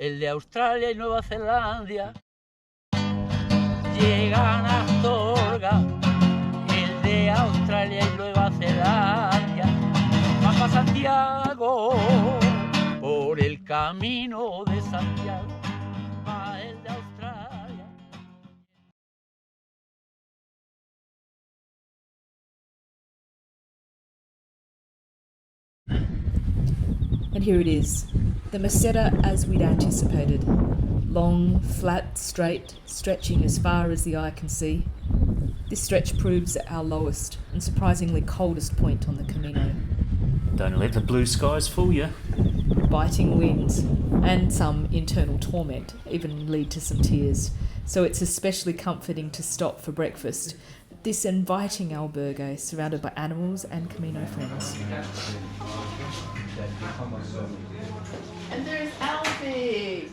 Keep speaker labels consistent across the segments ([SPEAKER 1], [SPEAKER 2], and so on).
[SPEAKER 1] el de Australia y Nueva Zelanda. Llegan a Astorga, el de Australia y Nueva Zelanda. Van para Santiago, por el camino de Santiago, va el de Australia.
[SPEAKER 2] And here it is, the Meseta as we'd anticipated. Long, flat, straight, stretching as far as the eye can see. This stretch proves our lowest and surprisingly coldest point on the Camino.
[SPEAKER 3] Don't let the blue skies fool you.
[SPEAKER 2] Biting winds and some internal torment even lead to some tears, so it's especially comforting to stop for breakfast. This inviting albergue surrounded by animals and Camino friends.
[SPEAKER 4] And there's Alfie!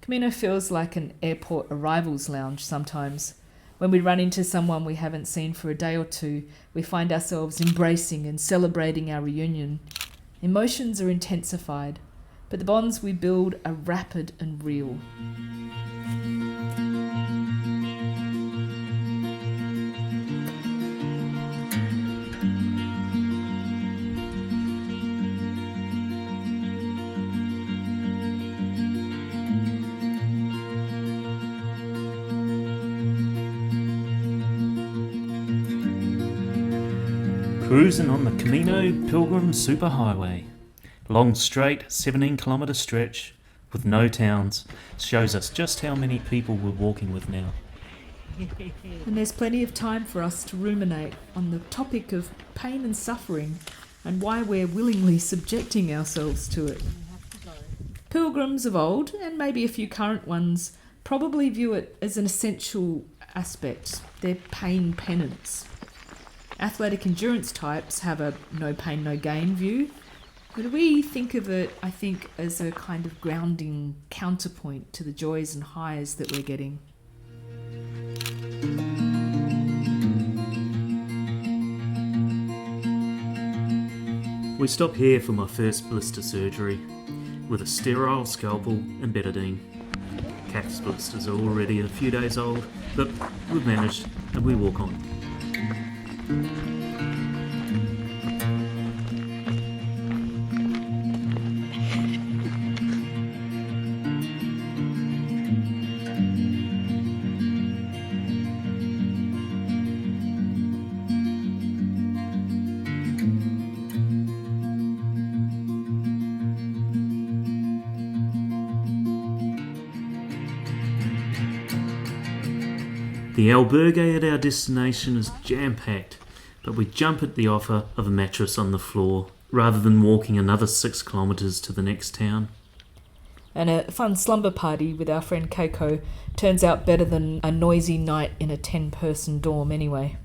[SPEAKER 2] Camino feels like an airport arrivals lounge sometimes. When we run into someone we haven't seen for a day or two, we find ourselves embracing and celebrating our reunion. Emotions are intensified, but the bonds we build are rapid and real.
[SPEAKER 3] Cruising on the Camino Pilgrim Superhighway. Long straight 17-kilometre stretch with no towns shows us just how many people we're walking with now.
[SPEAKER 2] And there's plenty of time for us to ruminate on the topic of pain and suffering and why we're willingly subjecting ourselves to it. Pilgrims of old, and maybe a few current ones, probably view it as an essential aspect, their pain penance. Athletic endurance types have a no pain, no gain view, but we think of it, I think, as a kind of grounding counterpoint to the joys and highs that we're getting.
[SPEAKER 3] We stop here for my first blister surgery with a sterile scalpel and betadine. KATH'S blisters are already a few days old, but we've managed and we walk on. The albergue at our destination is jam-packed, but we jump at the offer of a mattress on the floor rather than walking another 6 kilometres to the next town.
[SPEAKER 2] And a fun slumber party with our friend Keiko turns out better than a noisy night in a 10-person dorm anyway.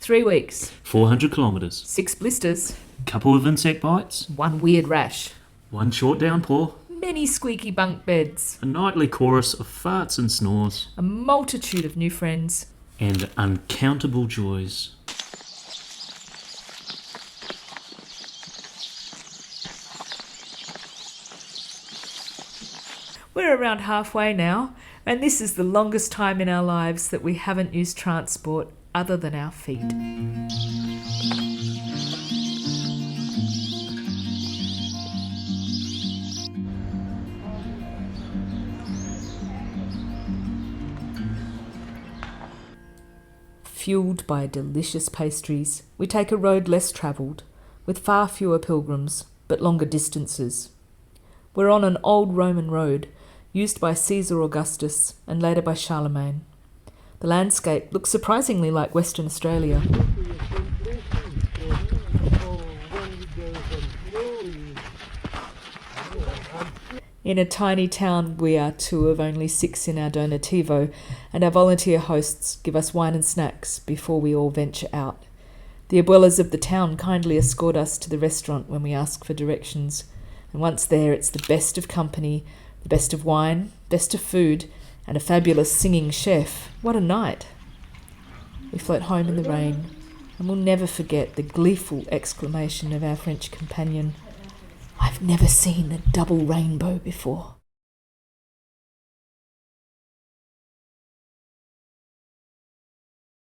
[SPEAKER 2] Three weeks,
[SPEAKER 3] 400 kilometres,
[SPEAKER 2] 6 blisters,
[SPEAKER 3] couple of insect bites,
[SPEAKER 2] 1 weird rash,
[SPEAKER 3] 1 short downpour,
[SPEAKER 2] many squeaky bunk beds,
[SPEAKER 3] a nightly chorus of farts and snores,
[SPEAKER 2] a multitude of new friends,
[SPEAKER 3] and uncountable joys.
[SPEAKER 2] We're around halfway now, and this is the longest time in our lives that we haven't used transport other than our feet. Fueled by delicious pastries, we take a road less travelled, with far fewer pilgrims, but longer distances. We're on an old Roman road, used by Caesar Augustus and later by Charlemagne. The landscape looks surprisingly like Western Australia. In a tiny town, we are 2 of only 6 in our donativo, and our volunteer hosts give us wine and snacks before we all venture out. The abuelas of the town kindly escort us to the restaurant when we ask for directions, and once there it's the best of company, the best of wine, best of food, and a fabulous singing chef. What a night! We float home in the rain, And we'll never forget the gleeful exclamation of our French companion, "I've never seen a double rainbow before."